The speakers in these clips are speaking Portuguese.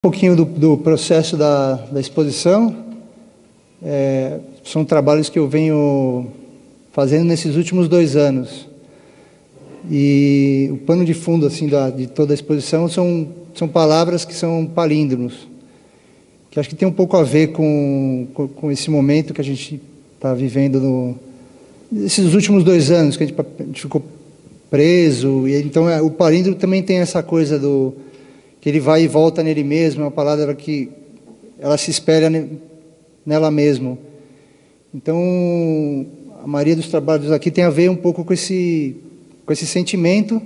Um pouquinho do processo da exposição. São trabalhos que eu venho fazendo nesses últimos 2 anos. E o pano de fundo assim, de toda a exposição são palavras que são palíndromos, que acho que tem um pouco a ver com esse momento que a gente está vivendo nesses últimos 2 anos, que a gente ficou preso. E então o palíndromo também tem essa coisa que ele vai e volta nele mesmo, é uma palavra que ela se espelha nela mesmo. Então, a maioria dos trabalhos aqui tem a ver um pouco com esse sentimento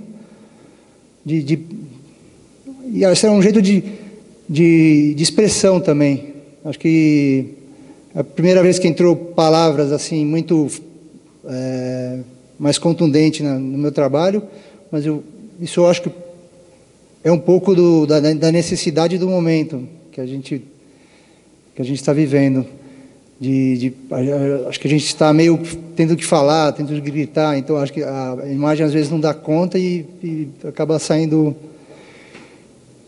e esse é um jeito de expressão também. Acho que é a primeira vez que entrou palavras assim muito mais contundente no meu trabalho, mas isso eu acho que é um pouco da necessidade do momento que a gente está vivendo. Acho que a gente está meio tendo que falar, tendo que gritar, então acho que a imagem às vezes não dá conta e acaba saindo.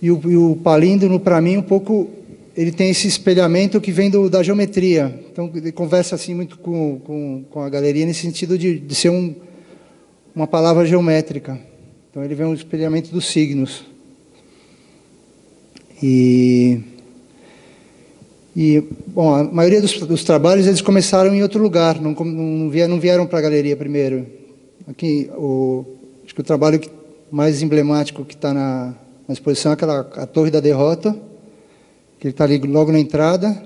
E o palíndromo, para mim, um pouco, ele tem esse espelhamento que vem da geometria. Então, ele conversa assim muito com a galeria nesse sentido de ser uma palavra geométrica. Então, ele vem um espelhamento dos signos. Bom, a maioria dos trabalhos eles começaram em outro lugar, não vieram para a galeria primeiro. Aqui, acho que o trabalho mais emblemático que está na exposição é a Torre da Derrota, que está ali logo na entrada.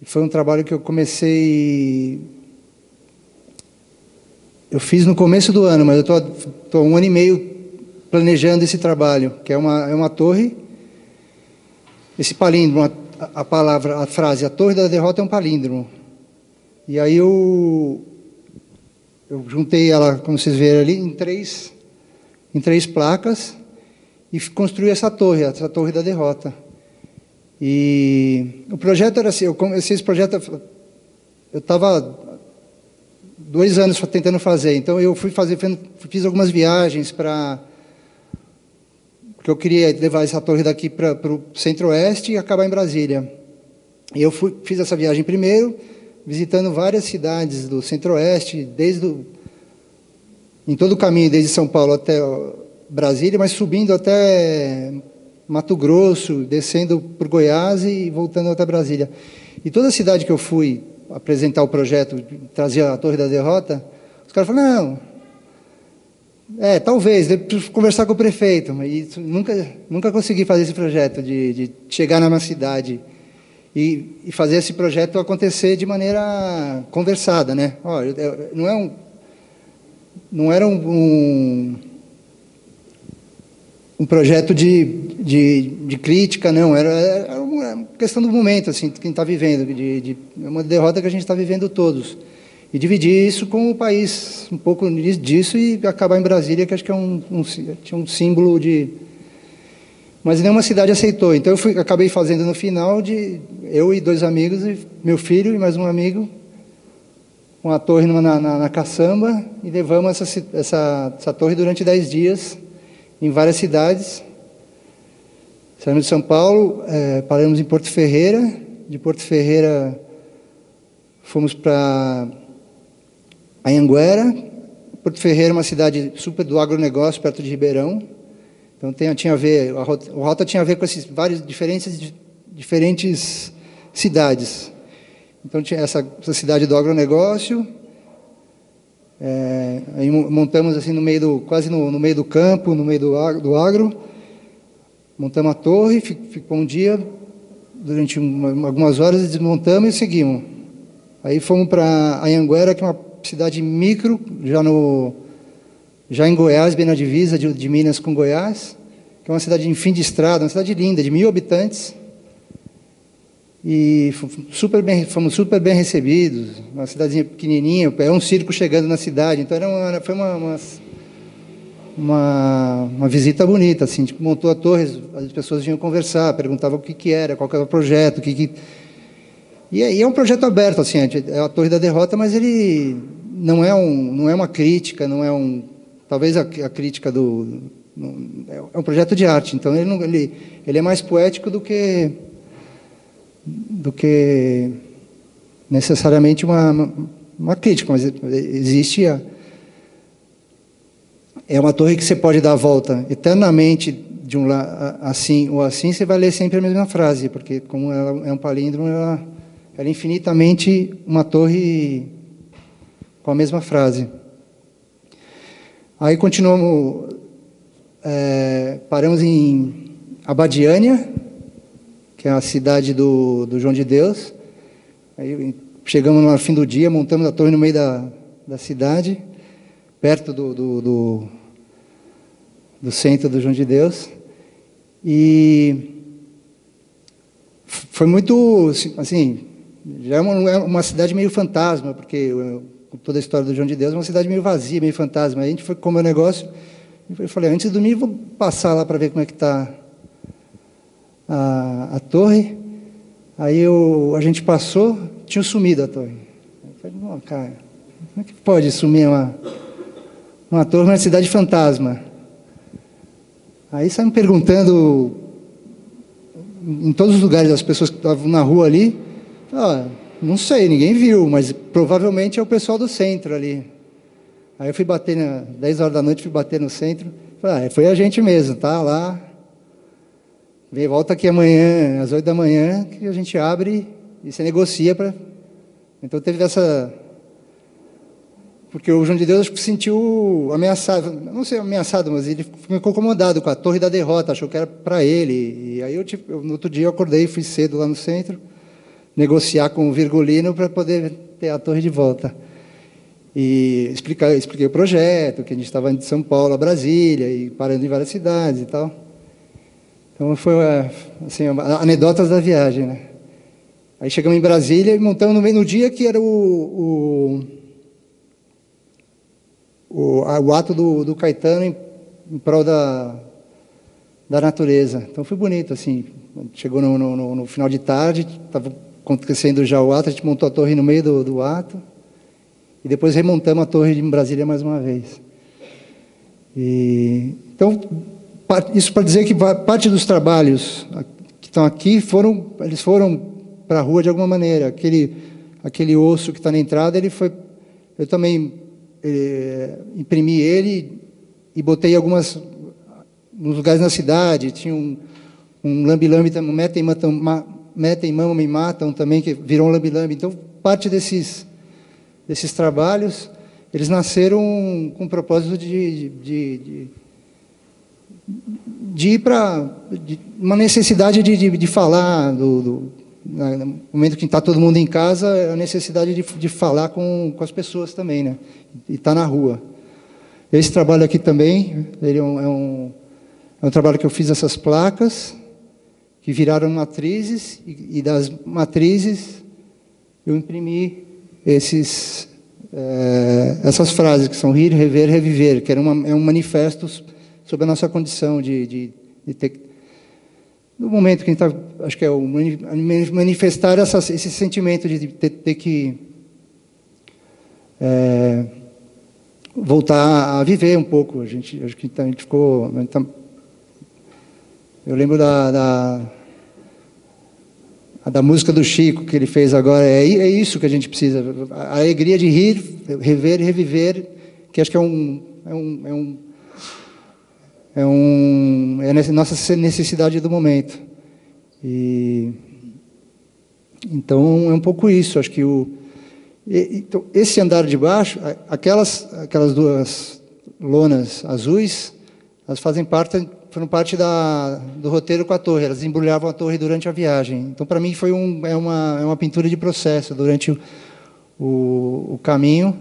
E foi um trabalho que eu fiz no começo do ano, mas eu estou 1 ano e meio planejando esse trabalho, que é uma torre. Esse palíndromo, a frase, a Torre da Derrota é um palíndromo. E aí eu juntei ela, como vocês viram ali, em três placas e construí essa Torre da Derrota. E o projeto era assim, eu comecei esse projeto, eu estava 2 anos tentando fazer, então eu fiz algumas viagens porque eu queria levar essa torre daqui para o Centro-Oeste e acabar em Brasília. E eu fiz essa viagem primeiro, visitando várias cidades do Centro-Oeste, em todo o caminho, desde São Paulo até Brasília, mas subindo até Mato Grosso, descendo por Goiás e voltando até Brasília. E toda cidade que eu fui apresentar o projeto, trazer a Torre da Derrota, os caras falaram, não, talvez, eu preciso conversar com o prefeito, mas nunca consegui fazer esse projeto de chegar numa cidade e fazer esse projeto acontecer de maneira conversada, né? Olha, não era um projeto de crítica, não, era uma questão do momento, assim, quem está vivendo, é uma derrota que a gente está vivendo todos. E dividir isso com o país, um pouco disso, e acabar em Brasília, que acho que tinha um símbolo de... Mas nenhuma cidade aceitou. Então, acabei fazendo no final, eu e 2 amigos, meu filho e mais um amigo, uma torre na caçamba, e levamos essa torre durante 10 dias, em várias cidades. Saímos de São Paulo, paramos em Porto Ferreira, de Porto Ferreira fomos para Anhanguera. Porto Ferreira é uma cidade super do agronegócio, perto de Ribeirão. Então tinha a ver, a rota tinha a ver com esses vários diferentes cidades. Então tinha essa cidade do agronegócio. Aí montamos assim quase no meio do campo, no meio do agro. Montamos a torre, ficou um dia, durante algumas horas, desmontamos e seguimos. Aí fomos para Anhanguera, que é uma cidade micro, já em Goiás, bem na divisa de Minas com Goiás, que é uma cidade em fim de estrada, uma cidade linda, de 1.000 habitantes. E fomos super bem recebidos, uma cidadezinha pequenininha, era um circo chegando na cidade, então foi uma visita bonita, assim, tipo, montou a torre, as pessoas vinham conversar, perguntavam o que era, qual era o projeto, E é um projeto aberto, assim, é a Torre da Derrota, mas ele não é uma crítica, não é talvez a crítica é um projeto de arte, então ele é mais poético do que necessariamente uma crítica, mas existe é uma torre que você pode dar a volta eternamente de um lado assim ou assim, você vai ler sempre a mesma frase, porque como ela é um palíndromo, ela é infinitamente uma torre com a mesma frase. Aí continuamos, paramos em Abadiânia, que é a cidade do João de Deus. Aí chegamos no fim do dia, montamos a torre no meio da cidade, perto do centro do João de Deus. E foi muito, assim, já é uma cidade meio fantasma, porque com toda a história do João de Deus, é uma cidade meio vazia, meio fantasma. Aí a gente foi comer o negócio, eu falei, antes de dormir, vou passar lá para ver como é que está a torre. Aí a gente passou, tinha sumido a torre. Eu falei, não, cara, como é que pode sumir uma torre numa cidade fantasma? Aí saímos perguntando em todos os lugares, as pessoas que estavam na rua ali, não sei, ninguém viu, mas provavelmente é o pessoal do centro ali. Aí eu fui bater, 10 horas da noite, fui bater no centro, falei, foi a gente mesmo, tá lá, volta aqui amanhã, às 8 da manhã, que a gente abre e você negocia para... Então teve essa... Porque o João de Deus se sentiu ameaçado, não sei ameaçado, mas ele ficou incomodado com a Torre da Derrota, achou que era para ele. E aí no outro dia eu acordei, fui cedo lá no centro, negociar com o Virgulino para poder ter a torre de volta. E expliquei o projeto, que a gente estava de São Paulo a Brasília, e parando em várias cidades e tal. Então foi assim, anedotas da viagem, né? Aí chegamos em Brasília e montamos no dia que era o ato do Caetano em prol da natureza. Então foi bonito, assim. Chegou no final de tarde, estava acontecendo já o ato, a gente montou a torre no meio do ato, e depois remontamos a torre de Brasília mais uma vez. Então, isso para dizer que parte dos trabalhos que estão aqui, eles foram para a rua de alguma maneira. Aquele osso que está na entrada, eu também imprimi ele e botei nos lugares na cidade. Tinha um lambe-lambe, metem, mamam e matam também, que virou um lambe-lambe. Então, parte desses trabalhos, eles nasceram com o propósito de ir para uma necessidade de falar, no momento que está todo mundo em casa, a necessidade de falar com as pessoas também, né? E estar na rua. Esse trabalho aqui também, ele é um trabalho que eu fiz essas placas, que viraram matrizes, e das matrizes eu imprimi essas frases, que são rir, rever, reviver, que é um manifesto sobre a nossa condição de ter... No momento que a gente está, acho que é manifestar esse sentimento de ter que voltar a viver um pouco. Acho que a gente ficou... Eu lembro da música do Chico, que ele fez agora. É isso que a gente precisa. A alegria de rir, rever e reviver, que acho que é a nossa necessidade do momento. Então, é um pouco isso. Acho que então, esse andar de baixo, aquelas duas lonas azuis, elas foram parte do roteiro com a torre. Elas embrulhavam a torre durante a viagem. Então, para mim, foi uma pintura de processo durante o caminho.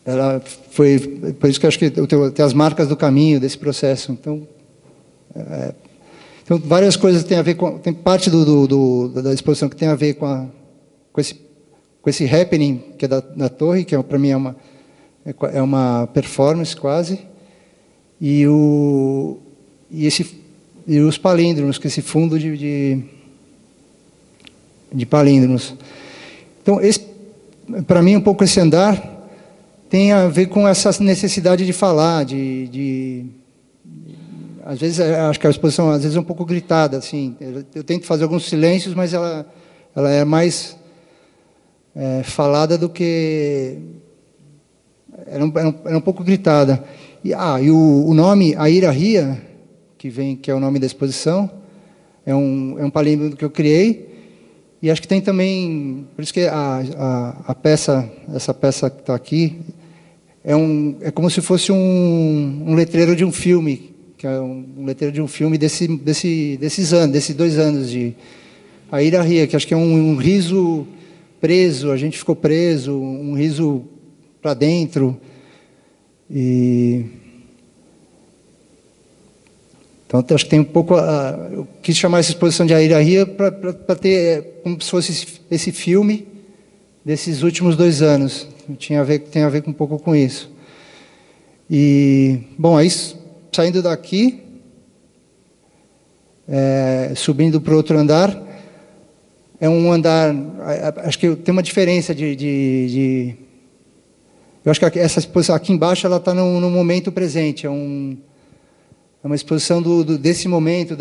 Ela foi por isso que eu acho que eu tenho as marcas do caminho desse processo. Então, várias coisas têm a ver com... Tem parte da exposição que tem a ver com esse happening que é da torre, que para mim é uma performance quase, e os palíndromos, que esse fundo de palíndromos. Então, para mim, um pouco esse andar tem a ver com essa necessidade de falar, às vezes, acho que a exposição às vezes é um pouco gritada, assim. Eu tento fazer alguns silêncios, mas ela é mais falada do que... Era um pouco gritada. E o nome Aira Ria, que é o nome da exposição, é um palíndromo que eu criei, e acho que tem também, por isso que a peça, essa peça que está aqui, é como se fosse um letreiro de um filme, que é um letreiro de um filme desses anos, desses 2 anos de Aira Ria, que acho que é um riso preso, a gente ficou preso, um riso para dentro. Então, acho que tem um pouco... eu quis chamar essa exposição de Aira Ria para ter como se fosse esse filme desses últimos 2 anos. Tem a ver um pouco com isso. E, bom, aí, saindo daqui, subindo para o outro andar, é um andar... Acho que tem uma diferença eu acho que essa exposição aqui embaixo ela está no momento presente. É uma exposição desse momento,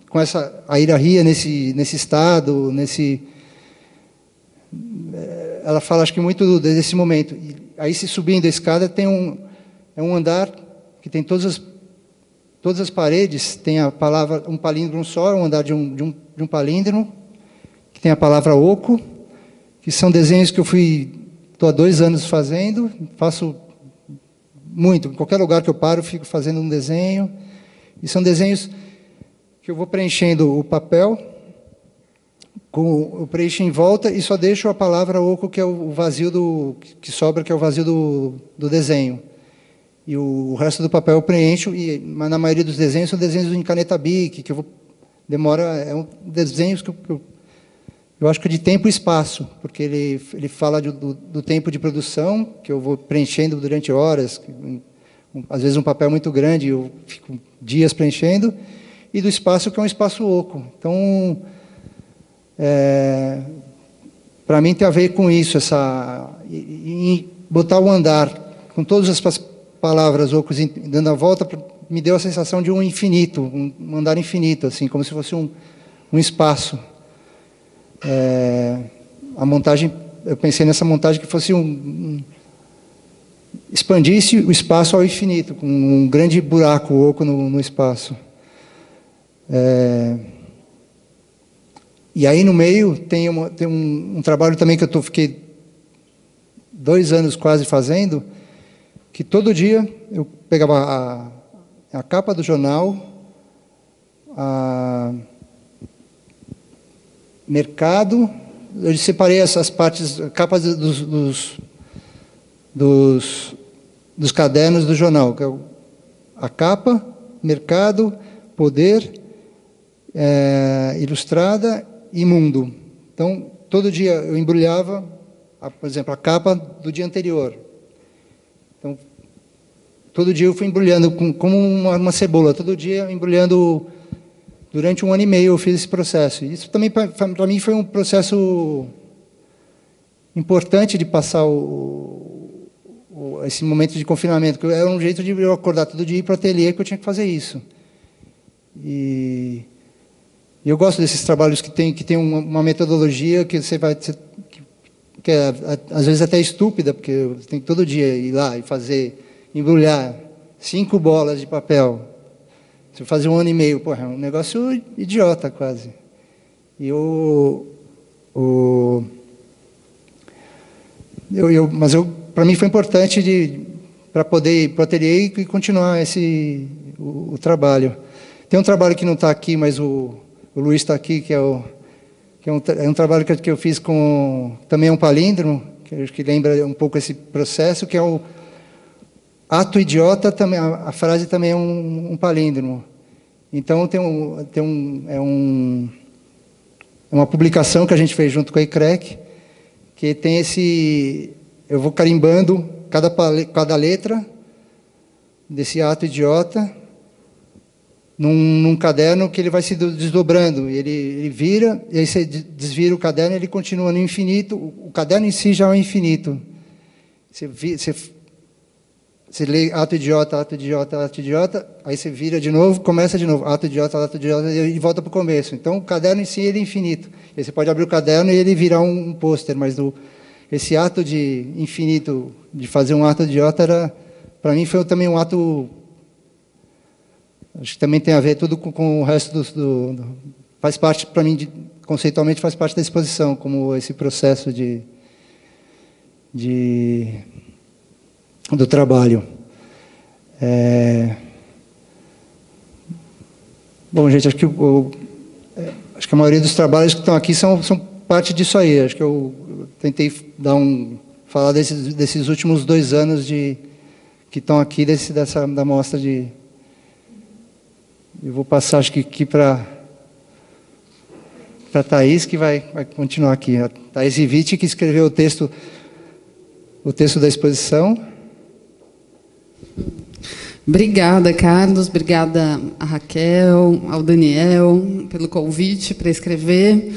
com essa Aira Ria nesse estado, ela fala, acho que muito desse momento. E aí, se subindo a escada, tem um andar que tem todas as paredes, tem a palavra, um palíndromo só, um andar de um palíndromo, que tem a palavra oco, que são desenhos que estou há 2 anos fazendo, faço muito, em qualquer lugar que eu paro, fico fazendo um desenho, e são desenhos que eu vou preenchendo o papel, eu preencho em volta e só deixo a palavra oco, que é o vazio que sobra, que é o vazio do desenho. E o resto do papel eu preencho, mas na maioria dos desenhos são desenhos em caneta Bic, que desenhos que eu acho que de tempo e espaço, porque ele fala do tempo de produção, que eu vou preenchendo durante horas, às vezes um papel muito grande, eu fico dias preenchendo, e do espaço, que é um espaço oco. Então, para mim tem a ver com isso, e botar o andar, com todas as palavras ocos dando a volta, me deu a sensação de um infinito, um andar infinito, assim, como se fosse um espaço. A montagem, eu pensei nessa montagem que fosse expandisse o espaço ao infinito, com um grande buraco oco no espaço. E aí no meio tem um trabalho também que fiquei 2 anos quase fazendo, que todo dia eu pegava a capa do jornal, mercado, eu separei essas partes, capas dos cadernos do jornal, que é a capa, mercado, poder, ilustrada e mundo. Então, todo dia eu embrulhava, por exemplo, a capa do dia anterior. Então, todo dia eu fui embrulhando, como uma cebola, todo dia embrulhando. Durante 1 ano e meio eu fiz esse processo. Isso também, para mim, foi um processo importante de passar esse momento de confinamento, porque era um jeito de eu acordar todo dia e ir para o ateliê, que eu tinha que fazer isso. E eu gosto desses trabalhos que tem uma metodologia que você vai... que é, às vezes, até estúpida, porque você tem que todo dia ir lá e embrulhar 5 bolas de papel. Se eu fazer 1 ano e meio, é um negócio idiota quase. E mas para mim foi importante para poder ir para o ateliê e continuar o trabalho. Tem um trabalho que não está aqui, mas o Luiz está aqui, que é um trabalho que eu fiz também é um palíndromo, que acho que lembra um pouco esse processo, que é o ato idiota, também, a frase também é um palíndromo. Então, é uma publicação que a gente fez junto com a ICREC, que tem eu vou carimbando cada letra desse ato idiota num caderno que ele vai se desdobrando. Ele vira, e aí você desvira o caderno e ele continua no infinito. O caderno em si já é o infinito. você lê ato idiota, ato idiota, ato idiota, aí você vira de novo, começa de novo, ato idiota, e volta para o começo. Então, o caderno em si ele é infinito. Aí você pode abrir o caderno e ele virar um pôster, mas esse ato de infinito, de fazer um ato idiota, para mim, foi também um ato... Acho que também tem a ver tudo com o resto faz parte, para mim, conceitualmente, faz parte da exposição, como esse processo do trabalho. Bom, gente, acho que a maioria dos trabalhos que estão aqui são parte disso aí. Acho que eu tentei falar desses últimos 2 anos que estão aqui, da mostra de... Eu vou passar, acho que aqui para a Thaís, que vai continuar aqui. A Thaís Iviti, que escreveu o texto da exposição. Obrigada, Carlos. Obrigada a Raquel, ao Daniel, pelo convite para escrever.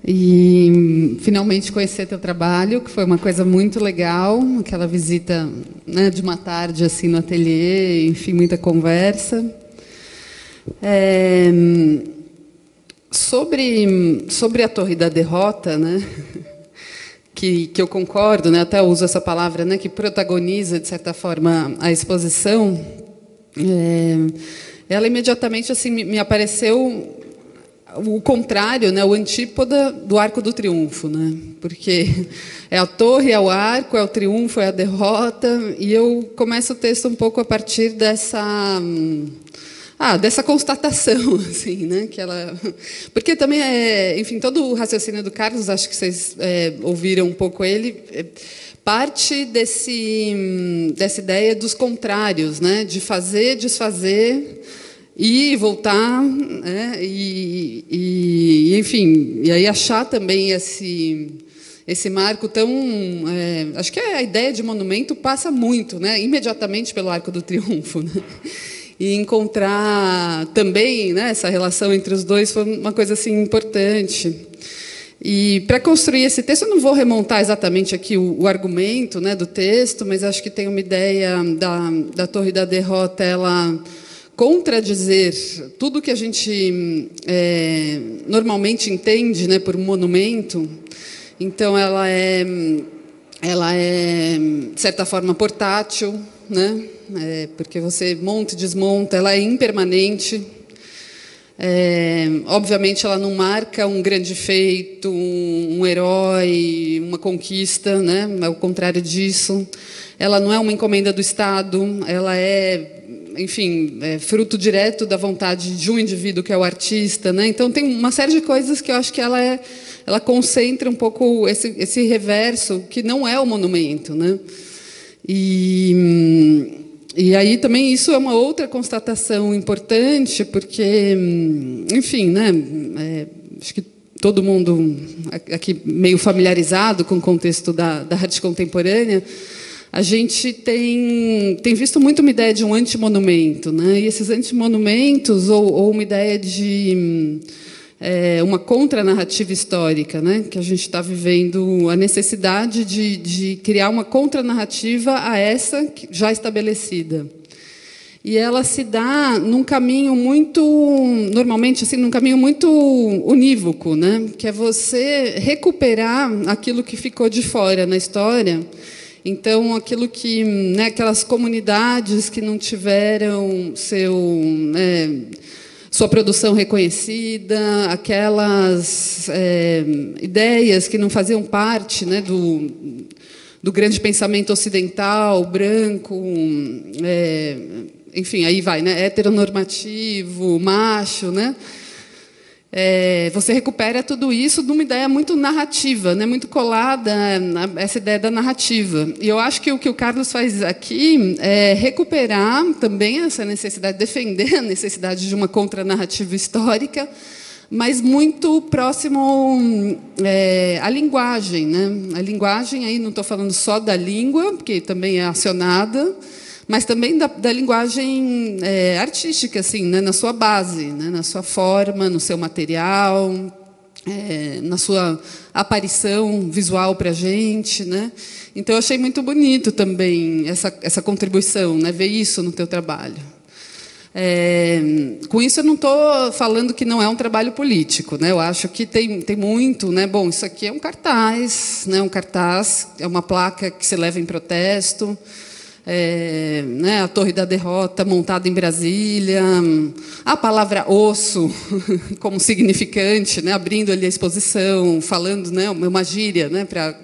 E, finalmente, conhecer teu trabalho, que foi uma coisa muito legal. Aquela visita, né, de uma tarde assim, no ateliê, enfim, muita conversa. Sobre a Torre da Derrota, né, que eu concordo, né, até uso essa palavra, né, que protagoniza, de certa forma, a exposição, ela imediatamente assim, me apareceu o contrário, né, o antípoda do Arco do Triunfo, né, porque é a torre, é o arco, é o triunfo, é a derrota, e eu começo o texto um pouco a partir dessa constatação, assim, né, que ela, porque também enfim, todo o raciocínio do Carlos, acho que vocês ouviram um pouco ele, parte dessa ideia dos contrários, né, de fazer, desfazer e voltar, né, e enfim, e aí achar também esse marco tão... acho que a ideia de monumento passa muito, né, imediatamente pelo Arco do Triunfo, né, e encontrar também, né, essa relação entre os dois foi uma coisa assim, importante. E, para construir esse texto, eu não vou remontar exatamente aqui o argumento, né, do texto, mas acho que tem uma ideia da Torre da Derrota, ela contradizer tudo que a gente normalmente entende, né, por monumento. Então, ela é, de certa forma, portátil, né, porque você monta e desmonta, ela é impermanente. Obviamente, ela não marca um grande feito, um herói, uma conquista, né? Ao contrário disso. Ela não é uma encomenda do Estado, ela enfim, fruto direto da vontade de um indivíduo que é o artista, né? Então, tem uma série de coisas que eu acho que ela concentra um pouco esse reverso, que não é o monumento, né? E aí também isso é uma outra constatação importante, porque, enfim, né, acho que todo mundo aqui meio familiarizado com o contexto da arte contemporânea, a gente tem visto muito uma ideia de um antimonumento, né? E esses antimonumentos, ou uma ideia de uma contranarrativa histórica, né? Que a gente está vivendo a necessidade de criar uma contranarrativa a essa já estabelecida. E ela se dá num caminho muito, normalmente, assim, num caminho muito unívoco, né? Que é você recuperar aquilo que ficou de fora na história. Então, aquilo que, né, aquelas comunidades que não tiveram sua produção reconhecida, aquelas ideias que não faziam parte, né, do grande pensamento ocidental, branco, enfim, aí vai, né, heteronormativo, macho, né? Você recupera tudo isso numa ideia muito narrativa, né, muito colada essa ideia da narrativa. E eu acho que o que o Carlos faz aqui é recuperar também essa necessidade, defender a necessidade de uma contranarrativa histórica, mas muito próximo à linguagem, né? A linguagem, aí não estou falando só da língua, porque também é acionada, mas também da linguagem artística, assim, né, na sua base, né, na sua forma, no seu material, na sua aparição visual para a gente, né? Então, eu achei muito bonito também essa contribuição, né? Ver isso no teu trabalho. Com isso, eu não estou falando que não é um trabalho político, né? Eu acho que tem muito, né? Bom, isso aqui é um cartaz, né? Um cartaz é uma placa que se leva em protesto. Né, a Torre da Derrota montada em Brasília, a palavra osso como significante, né, abrindo ali a exposição, falando, né, uma gíria, né, para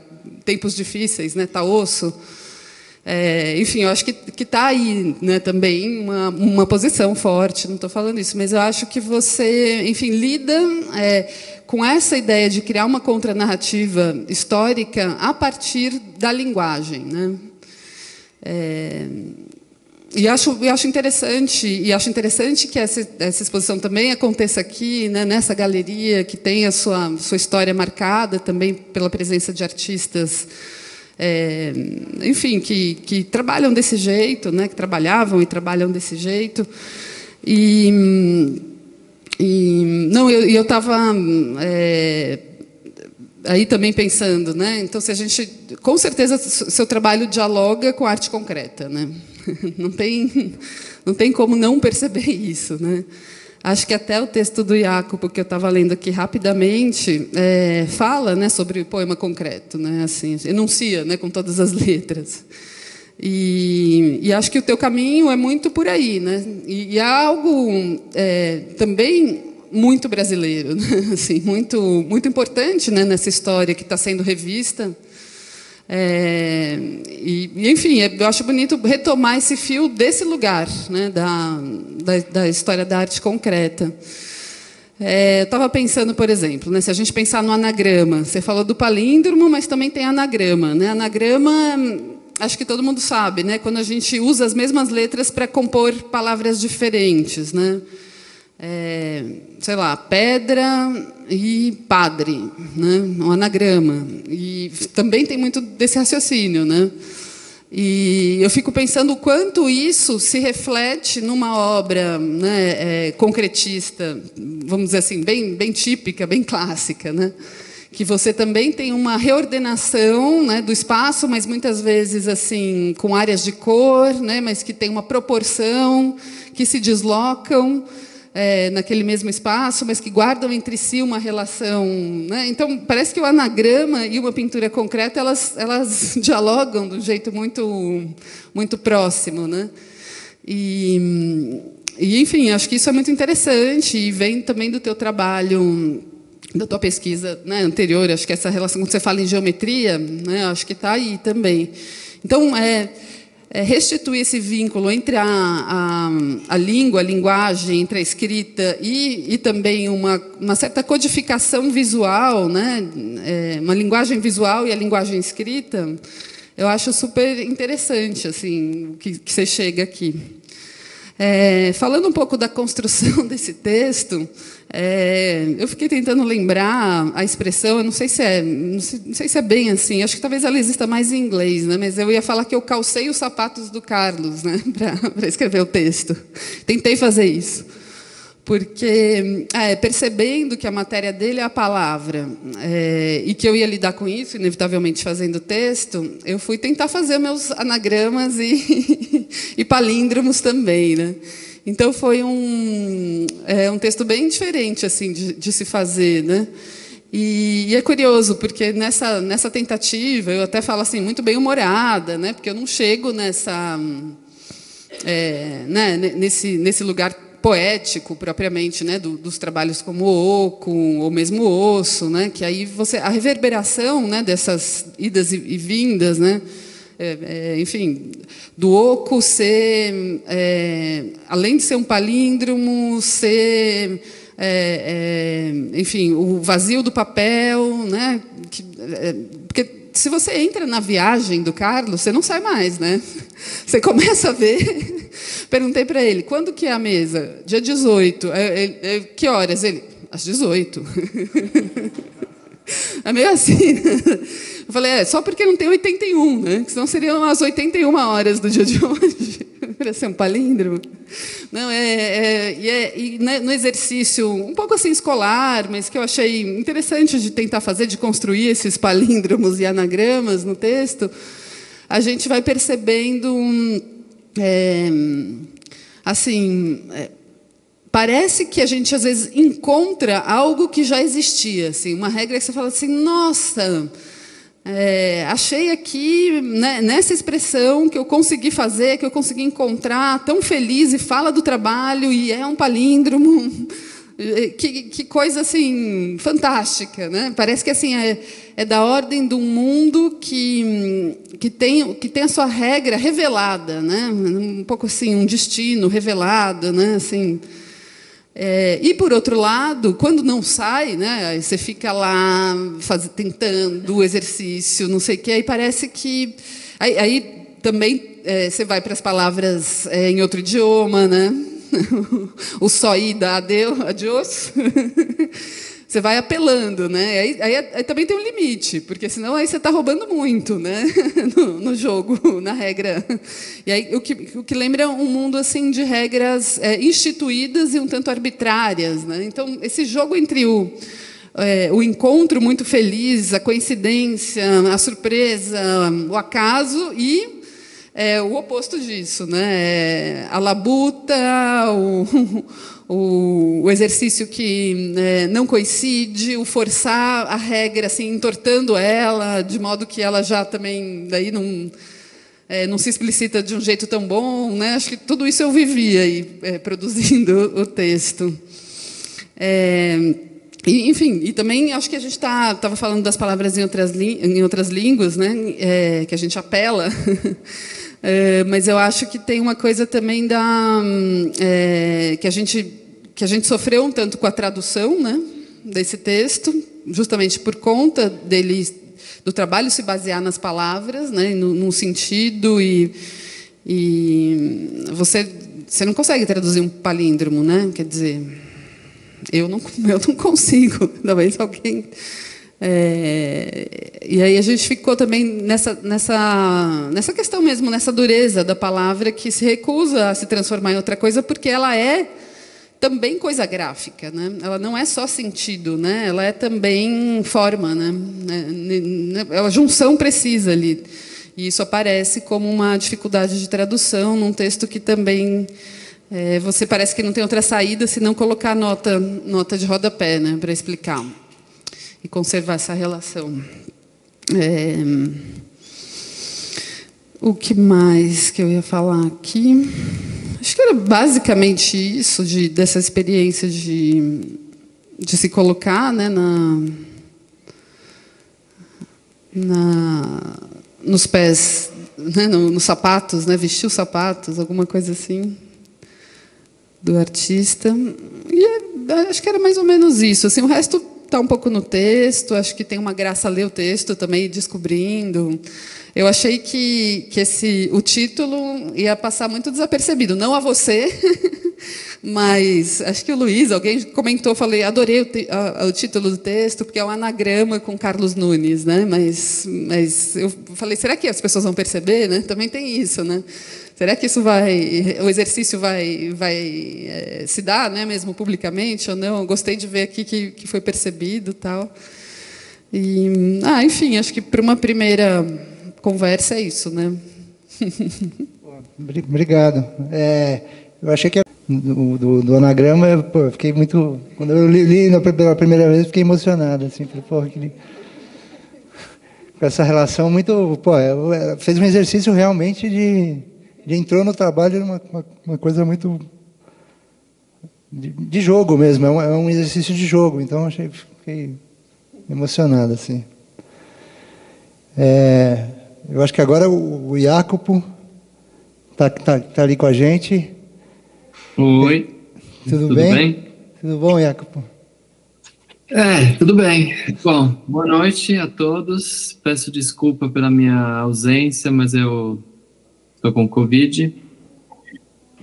tempos difíceis, né, tá osso. Enfim, eu acho que está aí, né, também uma posição forte. Não estou falando isso, mas eu acho que você, enfim, lida com essa ideia de criar uma contranarrativa histórica a partir da linguagem, né? E acho interessante que essa exposição também aconteça aqui, né, nessa galeria que tem a sua história marcada também pela presença de artistas, enfim, que trabalham desse jeito, né, que trabalhavam e trabalham desse jeito. Não, eu estava aí também pensando, né? Então, se a gente, com certeza, seu trabalho dialoga com a arte concreta, né? Não tem como não perceber isso, né? Acho que até o texto do Jacopo, que eu estava lendo aqui rapidamente, fala, né, sobre o poema concreto, né? Assim, enuncia, né, com todas as letras. E acho que o teu caminho é muito por aí, né? E há algo também muito brasileiro, né? Assim, muito importante, né, nessa história que está sendo revista. Enfim, eu acho bonito retomar esse fio desse lugar, né, da história da arte concreta. Eu estava pensando, por exemplo, né, se a gente pensar no anagrama, você falou do palíndromo, mas também tem anagrama, né? Anagrama, acho que todo mundo sabe, né, quando a gente usa as mesmas letras para compor palavras diferentes, né? Sei lá, pedra e padre, né? Um anagrama. E também tem muito desse raciocínio, né? E eu fico pensando o quanto isso se reflete numa obra, né, concretista, vamos dizer assim, bem típica, bem clássica, né? Que você também tem uma reordenação, né, do espaço, mas muitas vezes assim com áreas de cor, né, mas que tem uma proporção, que se deslocam naquele mesmo espaço, mas que guardam entre si uma relação, né? Então, parece que o anagrama e uma pintura concreta elas dialogam de um jeito muito próximo, né? E, enfim, acho que isso é muito interessante e vem também do teu trabalho, da tua pesquisa, né, anterior. Acho que essa relação, quando você fala em geometria, né, acho que está aí também. Então, restituir esse vínculo entre a língua, a linguagem, entre a escrita e também uma certa codificação visual, né? Uma linguagem visual e a linguagem escrita, eu acho super interessante, assim, que você chega aqui. Falando um pouco da construção desse texto, eu fiquei tentando lembrar a expressão, eu não sei se é bem assim, acho que talvez ela exista mais em inglês, né? Mas eu ia falar que eu calcei os sapatos do Carlos, né, para escrever o texto. Tentei fazer isso. Porque, percebendo que a matéria dele é a palavra, e que eu ia lidar com isso, inevitavelmente fazendo o texto, eu fui tentar fazer meus anagramas e palíndromos também, né? Então, foi um texto bem diferente assim, de se fazer, né? E é curioso, porque nessa tentativa, eu até falo assim, muito bem-humorada, né? Porque eu não chego né, nesse lugar poético propriamente, né, dos trabalhos como o oco ou mesmo o osso, né, que aí a reverberação, né, dessas idas e vindas, né, enfim, do oco ser, além de ser um palíndromo, ser, enfim, o vazio do papel, né, porque se você entra na viagem do Carlos, você não sai mais, né? Você começa a ver. Perguntei para ele, quando que é a mesa? Dia 18. Que horas? Ele, às 18. É meio assim. Eu falei, só porque não tem 81, né? Senão seriam as 81 horas do dia de hoje. Para ser um palíndromo. Não, no exercício um pouco assim escolar, mas que eu achei interessante de tentar fazer, de construir esses palíndromos e anagramas no texto, a gente vai percebendo, assim, parece que a gente às vezes encontra algo que já existia, assim, uma regra que você fala assim, nossa, achei aqui, né, nessa expressão que eu consegui fazer, que eu consegui encontrar, tão feliz, e fala do trabalho, e é um palíndromo. Que coisa assim fantástica, né? Parece que assim é da ordem de um mundo que tem a sua regra revelada, né? Um pouco assim um destino revelado, né? Assim, e por outro lado, quando não sai, né? Aí você fica lá tentando o exercício, não sei o quê, aí parece que aí também você vai para as palavras em outro idioma, né? O só ida, adiós. Você vai apelando, né? Aí também tem um limite, porque senão aí você está roubando muito, né? no jogo, na regra. E aí o que lembra um mundo assim de regras instituídas e um tanto arbitrárias, né? Então esse jogo entre o encontro muito feliz, a coincidência, a surpresa, o acaso e o oposto disso, né? A labuta, o exercício que não coincide, o forçar a regra, assim, entortando ela, de modo que ela já também daí não se explicita de um jeito tão bom, né? Acho que tudo isso eu vivi aí, produzindo o texto. Enfim, e também acho que a gente estava falando das palavras em outras línguas, né? Que a gente apela. Mas eu acho que tem uma coisa também que a gente sofreu um tanto com a tradução, né, desse texto, justamente por conta do trabalho se basear nas palavras, né, num sentido e você não consegue traduzir um palíndromo, né? Quer dizer, eu não consigo, talvez alguém. E aí a gente ficou também nessa questão mesmo, nessa dureza da palavra que se recusa a se transformar em outra coisa, porque ela é também coisa gráfica, né? Ela não é só sentido, né? Ela é também forma, né? É uma junção precisa ali. E isso aparece como uma dificuldade de tradução num texto que também você parece que não tem outra saída se não colocar nota de rodapé, né, para explicar e conservar essa relação. O que mais que eu ia falar aqui? Acho que era basicamente isso, dessa experiência de se colocar, né, nos pés, né, nos sapatos, né, vestir os sapatos, alguma coisa assim, do artista. E acho que era mais ou menos isso. Assim, o resto está um pouco no texto, acho que tem uma graça ler o texto também, descobrindo. Eu achei que o título ia passar muito desapercebido, não a você, mas acho que o Luiz, alguém comentou, falei, adorei o título do texto, porque é um anagrama com Carlos Nunes, né? Mas eu falei, será que as pessoas vão perceber, né? Também tem isso, né? Será que o exercício vai se dar, né, mesmo publicamente ou não? Eu gostei de ver aqui que foi percebido, tal. E, enfim, acho que para uma primeira conversa é isso, né? Obrigado. Eu achei que do anagrama, eu fiquei muito, quando eu li pela primeira vez, fiquei emocionado, assim, falei, com essa relação muito, fez um exercício realmente de entrou no trabalho uma coisa muito de jogo mesmo, é um exercício de jogo, então fiquei emocionado, assim. Eu acho que agora o Jacopo tá ali com a gente. Oi. Tudo bem? Tudo bom, Jacopo? Tudo bem. Bom, boa noite a todos. Peço desculpa pela minha ausência, mas eu estou com Covid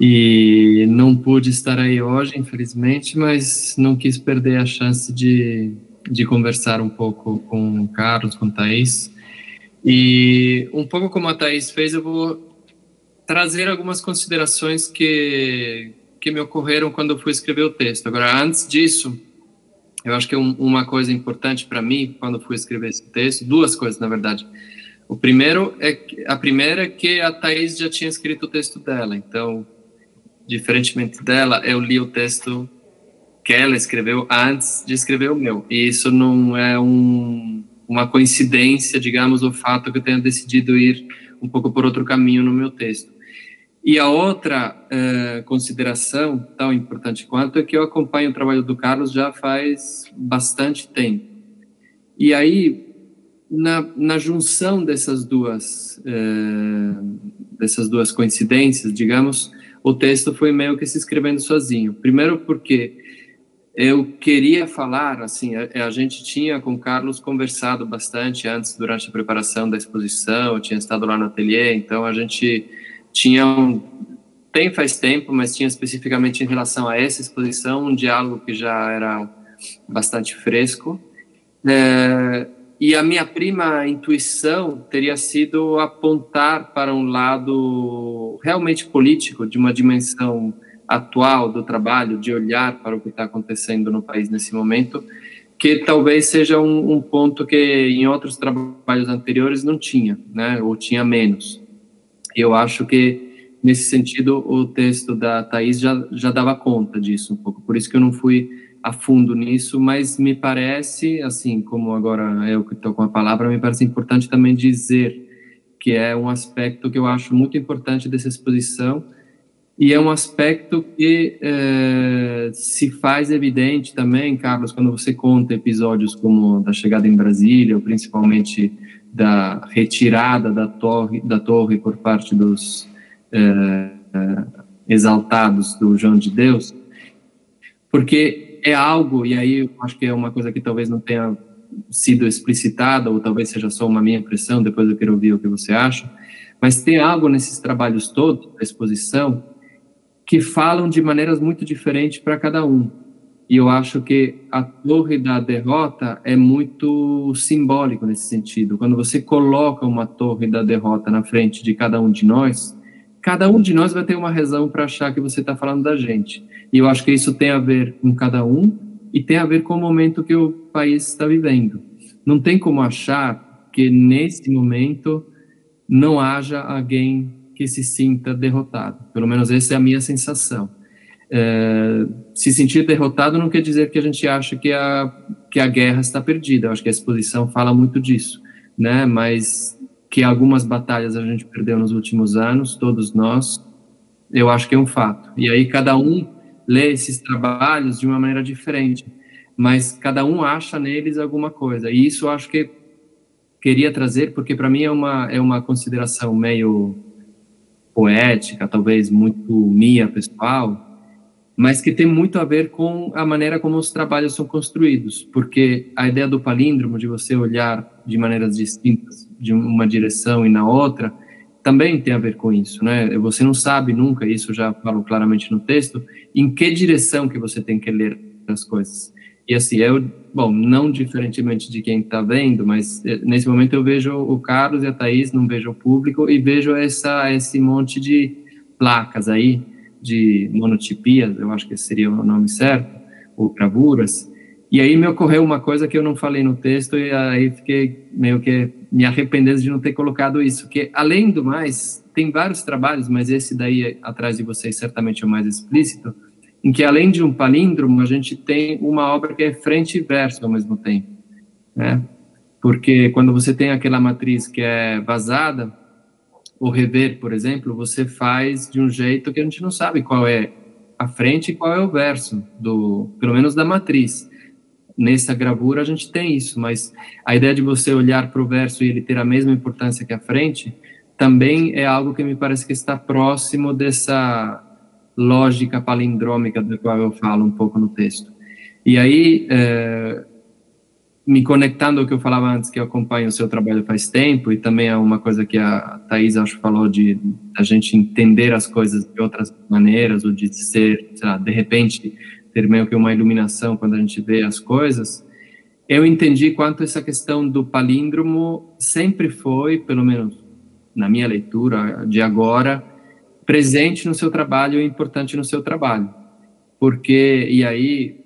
e não pude estar aí hoje, infelizmente, mas não quis perder a chance de conversar um pouco com o Carlos, com a Thaís. E um pouco como a Thaís fez, eu vou trazer algumas considerações que me ocorreram quando eu fui escrever o texto. Agora, antes disso, eu acho que uma coisa importante para mim, quando eu fui escrever esse texto, duas coisas, na verdade. O primeiro a primeira é que a Thaís já tinha escrito o texto dela, então, diferentemente dela, eu li o texto que ela escreveu antes de escrever o meu. E isso não é uma coincidência, digamos, o fato que eu tenha decidido ir um pouco por outro caminho no meu texto. E a outra consideração, tão importante quanto, é que eu acompanho o trabalho do Carlos já faz bastante tempo. E aí, na junção dessas duas coincidências, digamos, o texto foi meio que se escrevendo sozinho. Primeiro porque eu queria falar, assim, a gente tinha com o Carlos conversado bastante antes, durante a preparação da exposição, eu tinha estado lá no ateliê, então a gente tinha faz tempo, mas tinha especificamente em relação a essa exposição um diálogo que já era bastante fresco. E a minha prima intuição teria sido apontar para um lado realmente político, de uma dimensão atual do trabalho, de olhar para o que está acontecendo no país nesse momento, que talvez seja um ponto que em outros trabalhos anteriores não tinha, né, ou tinha menos. Eu acho que, nesse sentido, o texto da Thaís já dava conta disso um pouco, por isso que eu não fui a fundo nisso, mas me parece, assim, como agora eu que estou com a palavra, me parece importante também dizer que é um aspecto que eu acho muito importante dessa exposição, e é um aspecto que se faz evidente também, Carlos, quando você conta episódios como da chegada em Brasília, ou principalmente da retirada da torre por parte dos exaltados do João de Deus, porque é algo, e aí eu acho que é uma coisa que talvez não tenha sido explicitada, ou talvez seja só uma minha impressão, depois eu quero ouvir o que você acha, mas tem algo nesses trabalhos todos, da exposição, que falam de maneiras muito diferentes para cada um. E eu acho que a Torre da Derrota é muito simbólico nesse sentido. Quando você coloca uma Torre da Derrota na frente de cada um de nós vai ter uma razão para achar que você está falando da gente. E eu acho que isso tem a ver com cada um e tem a ver com o momento que o país está vivendo. Não tem como achar que, nesse momento, não haja alguém que se sinta derrotado. Pelo menos essa é a minha sensação. Se sentir derrotado não quer dizer que a gente acha que a guerra está perdida. Eu acho que a exposição fala muito disso, né? Mas que algumas batalhas a gente perdeu nos últimos anos, todos nós, eu acho que é um fato. E aí cada um lê esses trabalhos de uma maneira diferente, mas cada um acha neles alguma coisa. E isso eu acho que queria trazer, porque para mim é uma consideração meio poética, talvez muito minha, pessoal, mas que tem muito a ver com a maneira como os trabalhos são construídos, porque a ideia do palíndromo, de você olhar de maneiras distintas, de uma direção e na outra, também tem a ver com isso, né? Você não sabe nunca, isso já falo claramente no texto, em que direção que você tem que ler as coisas. E assim, não diferentemente de quem está vendo, mas nesse momento eu vejo o Carlos e a Thaís, não vejo o público, e vejo esse monte de placas aí, de monotipias, eu acho que esse seria o nome certo, ou gravuras, e aí me ocorreu uma coisa que eu não falei no texto, e aí fiquei meio que me arrependendo de não ter colocado isso, que além do mais, tem vários trabalhos, mas esse daí atrás de vocês certamente é o mais explícito, em que além de um palíndromo, a gente tem uma obra que é frente e verso ao mesmo tempo, né? Porque quando você tem aquela matriz que é vazada, o rever, por exemplo, você faz de um jeito que a gente não sabe qual é a frente e qual é o verso, pelo menos da matriz. Nessa gravura a gente tem isso, mas a ideia de você olhar para o verso e ele ter a mesma importância que a frente, também é algo que me parece que está próximo dessa lógica palindrômica da qual eu falo um pouco no texto. E aí, me conectando ao que eu falava antes, que eu acompanho o seu trabalho faz tempo, e também é uma coisa que a Thaís, acho, falou de a gente entender as coisas de outras maneiras, ou de ser, sei lá, de repente, ter meio que uma iluminação quando a gente vê as coisas, eu entendi quanto essa questão do palíndromo sempre foi, pelo menos na minha leitura de agora, presente no seu trabalho e importante no seu trabalho. Porque, e aí,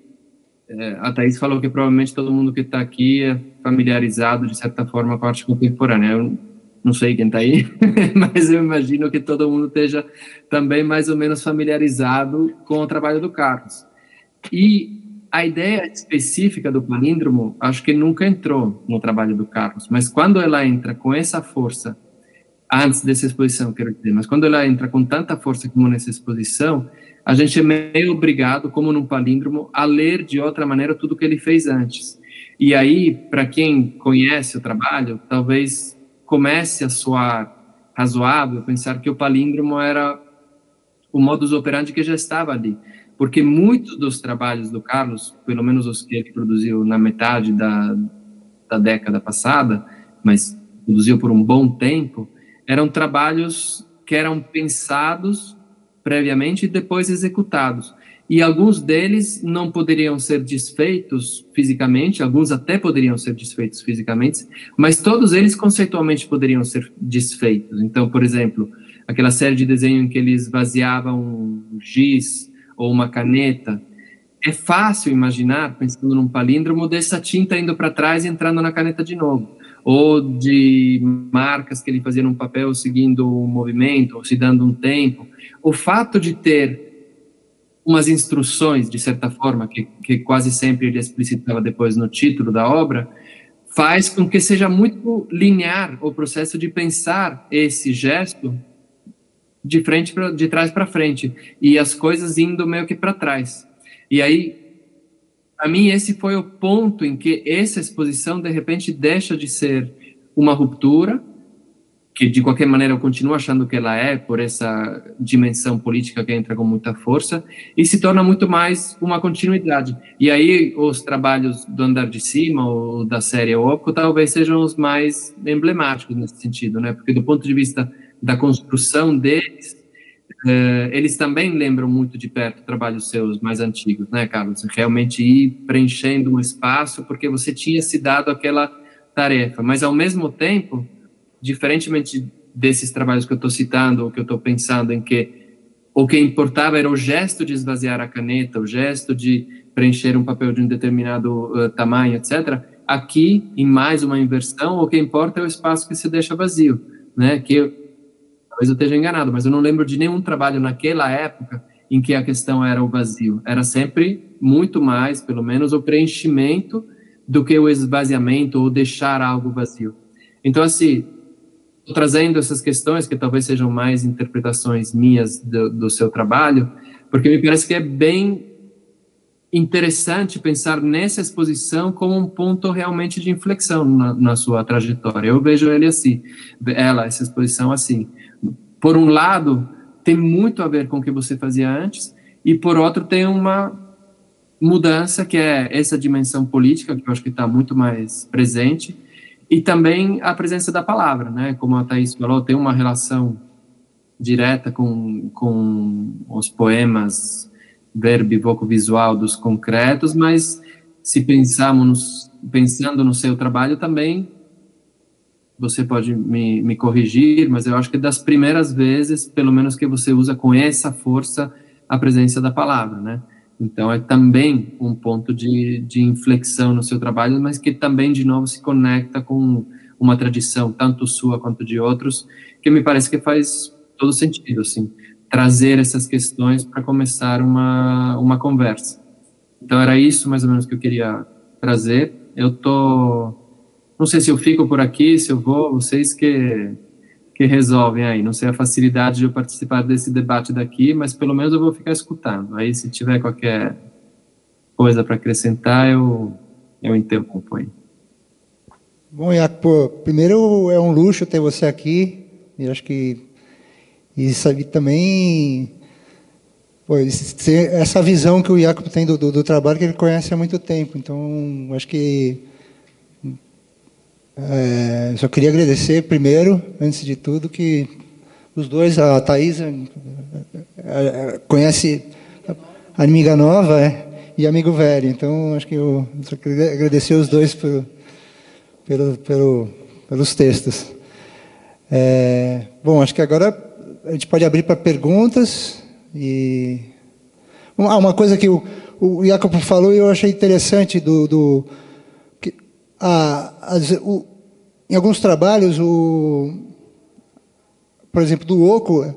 a Thaís falou que provavelmente todo mundo que está aqui é familiarizado, de certa forma, com a arte contemporânea. não sei quem está aí, mas eu imagino que todo mundo esteja também mais ou menos familiarizado com o trabalho do Carlos. E a ideia específica do palíndromo, acho que nunca entrou no trabalho do Carlos, mas quando ela entra com essa força, antes dessa exposição, quero dizer, mas quando ela entra com tanta força como nessa exposição, a gente é meio obrigado, como num palíndromo, a ler de outra maneira tudo que ele fez antes. E aí, para quem conhece o trabalho, talvez comece a soar razoável pensar que o palíndromo era o modus operandi que já estava ali. Porque muitos dos trabalhos do Carlos, pelo menos os que ele produziu na metade da década passada, mas produziu por um bom tempo, eram trabalhos que eram pensados previamente e depois executados. E alguns deles não poderiam ser desfeitos fisicamente, alguns até poderiam ser desfeitos fisicamente, mas todos eles conceitualmente poderiam ser desfeitos. Então, por exemplo, aquela série de desenho em que eles esvaziavam um giz ou uma caneta, é fácil imaginar, pensando num palíndromo, dessa tinta indo para trás e entrando na caneta de novo, ou de marcas que ele fazia num papel seguindo um movimento, ou se dando um tempo. O fato de ter umas instruções, de certa forma, que quase sempre ele explicitava depois no título da obra, faz com que seja muito linear o processo de pensar esse gesto de trás para frente, e as coisas indo meio que para trás. E aí, a mim, esse foi o ponto em que essa exposição, de repente, deixa de ser uma ruptura, que de qualquer maneira eu continuo achando que ela é, por essa dimensão política que entra com muita força, e se torna muito mais uma continuidade. E aí os trabalhos do andar de cima, ou da série Oco, talvez sejam os mais emblemáticos nesse sentido, né? Porque do ponto de vista da construção deles, eles também lembram muito de perto trabalhos seus mais antigos, né, Carlos? Realmente ir preenchendo um espaço porque você tinha se dado aquela tarefa, mas ao mesmo tempo, diferentemente desses trabalhos que eu estou citando, ou que eu estou pensando em que o que importava era o gesto de esvaziar a caneta, o gesto de preencher um papel de um determinado tamanho, etc., aqui, em mais uma inversão, o que importa é o espaço que se deixa vazio, né? Que talvez eu esteja enganado, mas eu não lembro de nenhum trabalho naquela época em que a questão era o vazio. Era sempre muito mais, pelo menos, o preenchimento do que o esvaziamento ou deixar algo vazio. Então, assim, estou trazendo essas questões que talvez sejam mais interpretações minhas do seu trabalho, porque me parece que é bem interessante pensar nessa exposição como um ponto realmente de inflexão na sua trajetória. Eu vejo essa exposição assim. Por um lado, tem muito a ver com o que você fazia antes, e por outro tem uma mudança que é essa dimensão política, que eu acho que está muito mais presente, e também a presença da palavra, né? Como a Thaís falou, tem uma relação direta com os poemas verbo e voco visual dos concretos, mas se pensando no seu trabalho também, você pode me corrigir, mas eu acho que das primeiras vezes, pelo menos que você usa com essa força, a presença da palavra, né? Então, é também um ponto de inflexão no seu trabalho, mas que também, de novo, se conecta com uma tradição, tanto sua quanto de outros, que me parece que faz todo sentido, assim, trazer essas questões para começar uma conversa. Então, era isso, mais ou menos, que eu queria trazer. Não sei se eu fico por aqui, se eu vou, vocês que resolvem aí. Não sei a facilidade de eu participar desse debate daqui, mas pelo menos eu vou ficar escutando. Aí, se tiver qualquer coisa para acrescentar, eu interrompo aí. Bom, Jacopo, primeiro é um luxo ter você aqui. E acho que isso aí também... essa visão que o Jacopo tem do trabalho que ele conhece há muito tempo. Então, acho que... só queria agradecer primeiro, antes de tudo, que os dois, a Thaís conhece a amiga nova e amigo velho, então acho que eu só queria agradecer os dois pelos textos. Bom, acho que agora a gente pode abrir para perguntas. E uma coisa que o Jacopo falou e eu achei interessante em alguns trabalhos por exemplo, do oco,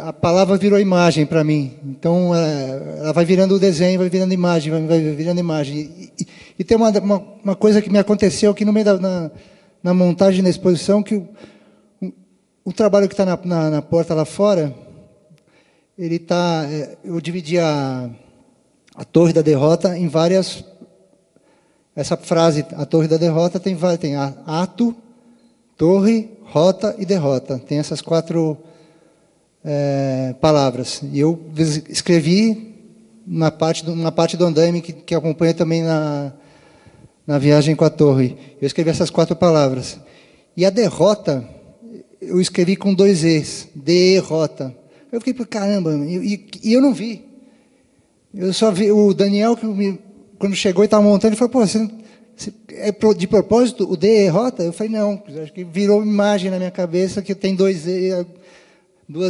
a palavra virou imagem para mim. Então, ela vai virando o desenho, vai virando imagem, vai virando imagem. E tem uma coisa que me aconteceu aqui no meio na montagem da exposição, que o trabalho que está na porta lá fora, ele está... eu dividi a Torre da Derrota em várias... Essa frase, a Torre da Derrota, tem ato, torre, rota e derrota. Tem essas 4 palavras. E eu escrevi uma parte do andaime que acompanha também na viagem com a torre. Eu escrevi essas 4 palavras. E a derrota, eu escrevi com 2 Es, derrota. Eu fiquei, caramba, e eu não vi. Eu só vi o Daniel, quando chegou e estava montando, ele falou, pô, você é de propósito o derrota? Eu falei, não, acho que virou imagem na minha cabeça que tem 2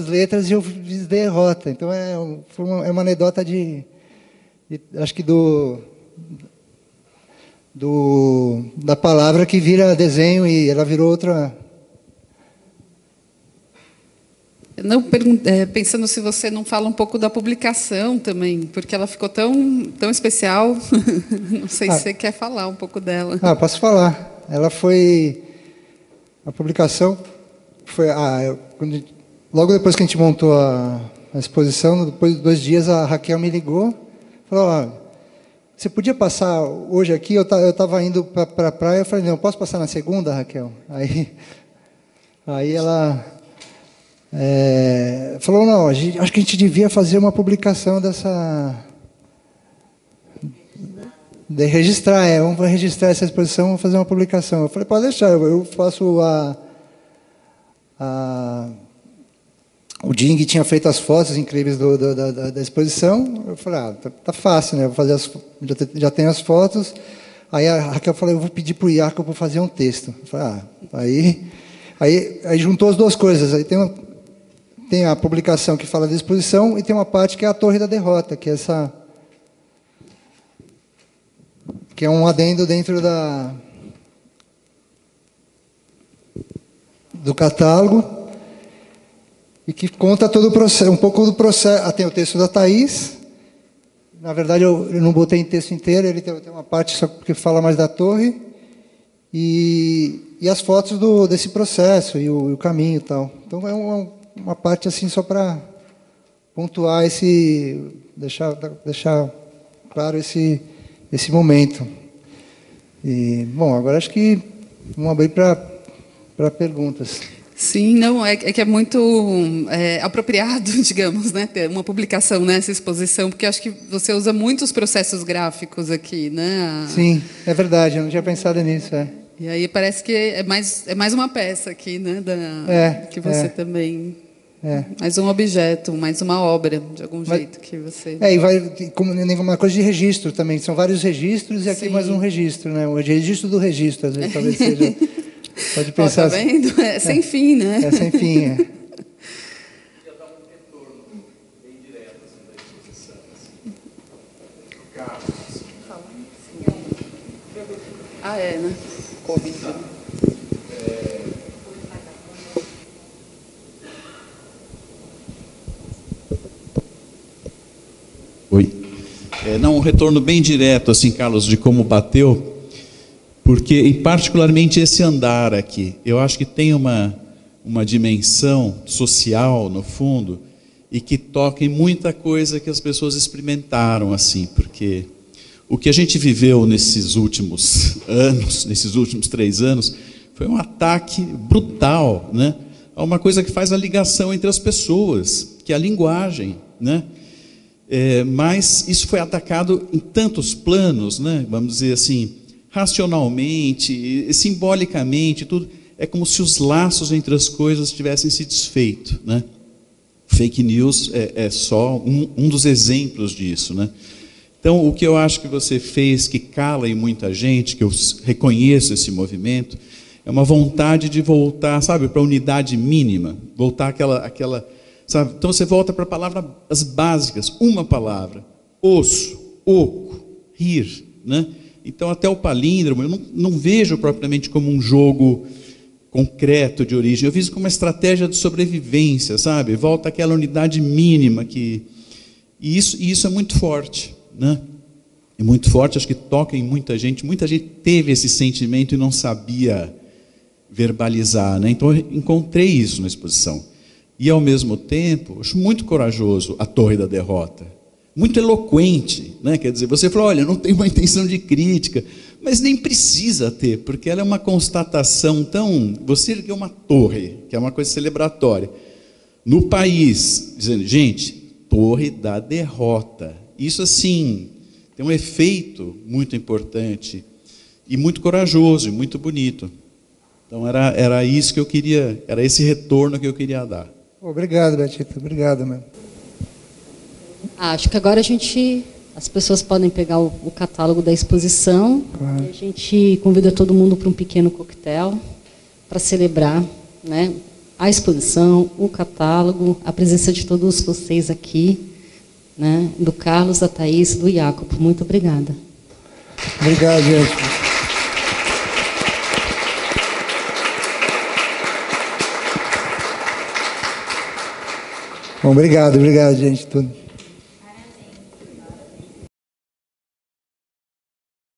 letras e eu fiz derrota. Então, é uma anedota acho que da palavra que vira desenho e ela virou outra... Não, pensando se você não fala um pouco da publicação também, porque ela ficou tão especial. Não sei se você quer falar um pouco dela. Posso falar. Ela foi... A publicação foi... logo depois que a gente montou a exposição, depois de 2 dias, a Raquel me ligou, falou, você podia passar hoje aqui? Eu estava indo para a praia, eu falei, não, posso passar na segunda, Raquel? Aí ela... falou, não, acho que a gente devia fazer uma publicação de registrar, vamos registrar essa exposição, vamos fazer uma publicação. Eu falei, pode deixar, eu faço o Ding tinha feito as fotos incríveis da exposição, eu falei, tá fácil, né, vou fazer já tenho as fotos. Aí a Raquel falou, eu vou pedir para o Iaco para fazer um texto. Eu falei, aí juntou as 2 coisas, aí tem a publicação que fala da exposição e tem uma parte que é a Torre da Derrota, que é um adendo dentro do catálogo e que conta todo o processo, um pouco do processo. Tem o texto da Thaís. Na verdade, eu não botei em texto inteiro, ele tem uma parte só que fala mais da torre e as fotos desse processo e o caminho e tal. Então, é uma parte assim só para pontuar deixar claro esse momento. E, bom, agora acho que vamos abrir para perguntas. Sim, não, é que é muito apropriado, digamos, né, ter uma publicação nessa exposição, porque acho que você usa muitos processos gráficos aqui, né? Sim, é verdade, eu não tinha pensado nisso. E aí parece que é mais uma peça aqui, né, que você também... Mais um objeto, mais uma obra, de algum jeito que você... E vai como uma coisa de registro também. São vários registros e aqui mais um registro, né? O registro do registro, às vezes, talvez seja... Pode pensar... Tá vendo? É sem fim, né? É sem fim, Ia dar um retorno bem direto da exposição. O Carlos. Né? Covid. Oi. Não, um retorno bem direto, assim, Carlos, de como bateu, porque, e particularmente esse andar aqui, eu acho que tem uma dimensão social, no fundo, e que toca em muita coisa que as pessoas experimentaram, assim, porque o que a gente viveu nesses últimos anos, nesses últimos 3 anos, foi um ataque brutal, né, a uma coisa que faz a ligação entre as pessoas, que é a linguagem, né? Mas isso foi atacado em tantos planos, né? Vamos dizer assim, racionalmente, simbolicamente, tudo. É como se os laços entre as coisas tivessem se desfeito, né? Fake news é só um dos exemplos disso, né? Então, o que eu acho que você fez, que cala em muita gente, que eu reconheço esse movimento, é uma vontade de voltar, sabe, para a unidade mínima, voltar aquela sabe? Então você volta para palavras básicas, uma palavra, osso, oco, rir, né? Então até o palíndromo, eu não vejo propriamente como um jogo concreto de origem. Eu vi isso como uma estratégia de sobrevivência, sabe? Volta àquela unidade mínima e isso é muito forte, né? É muito forte, acho que toca em muita gente. Muita gente teve esse sentimento e não sabia verbalizar, né? Então eu encontrei isso na exposição. E ao mesmo tempo, acho muito corajoso a Torre da Derrota. Muito eloquente, né? Quer dizer, você falou, olha, eu não tenho uma intenção de crítica, mas nem precisa ter, porque ela é uma constatação tão... Você ergueu uma torre, que é uma coisa celebratória, no país, dizendo, gente, Torre da Derrota. Isso, assim, tem um efeito muito importante e muito corajoso e muito bonito. Então, era isso que eu queria, era esse retorno que eu queria dar. Obrigado, Betita, obrigado mesmo. Acho que agora as pessoas podem pegar o catálogo da exposição. Claro. E a gente convida todo mundo para um pequeno coquetel para celebrar, né, a exposição, o catálogo, a presença de todos vocês aqui, né, do Carlos, da Thaís, do Jacopo. Muito obrigada. Obrigado, gente. Bom, obrigado, gente, tudo.